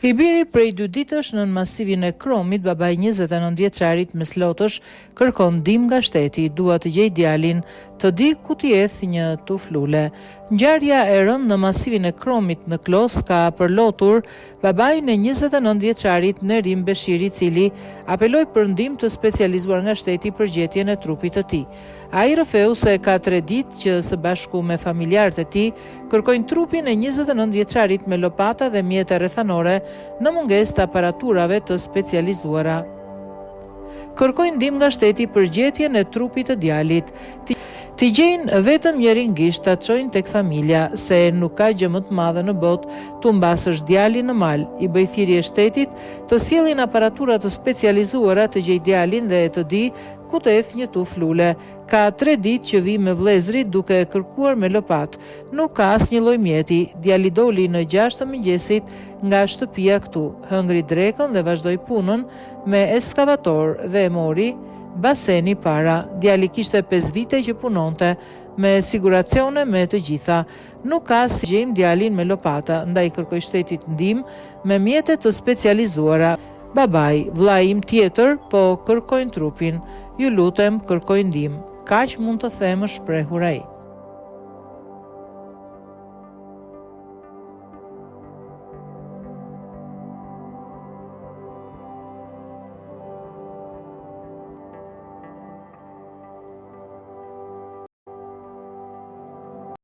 I biri prej 2 ditësh në masivin e Kromit, babai 29 vjeçarit Meslotësh kërkon ndihmë nga shteti, dua të gjej djalin, të di ku t'i eth një tuf lule. Ngjarja e rënë në masivin e Kromit në Klos ka përlotur babain e 29 vjeçarit Nerim Beshiri, i cili apeloi për ndihmë të specializuar nga shteti për gjetjen e trupit të tij. Ai rrëfeu se ka 3 ditë që së bashku me familjarët e tij kërkojnë trupin e 29 vjeçarit me lopata dhe mjete rrethanore në mungesë të aparaturave të specializuara. Kërkojnë ndihmë nga shteti për gjetjen e trupit të djalit. T'i gjejnë vetëm njërin gisht, ta çojnë tek familja, se nuk ka gjë më të madhe në botë tu mbasësh djalin në mal. I bëj thirrje shtetit të sjellin aparatura të specializuara të gjej djalin dhe të di ku të eth një tuf lule. Ka 3 ditë që vi me vëllezrit duke kërkuar me lopat. Nuk ka asnjë lloj mjeti. Djali doli në 6 të mëngjesit nga shtëpia këtu. Hëngri drekën dhe vazhdoi punën me eskavator dhe e mori baseni para. Djali kishte 5 vite që punonte me siguracione me të gjitha. Nuk ka si gjejmë djalin me lopata, ndaj kërkoj shtetit ndihmë me mjete të specializuara. Babai, vllai im tjetër, po kërkojnë trupin. Ju lutem, kërkoj ndihmë. Kaq mund të them, shprehur ai.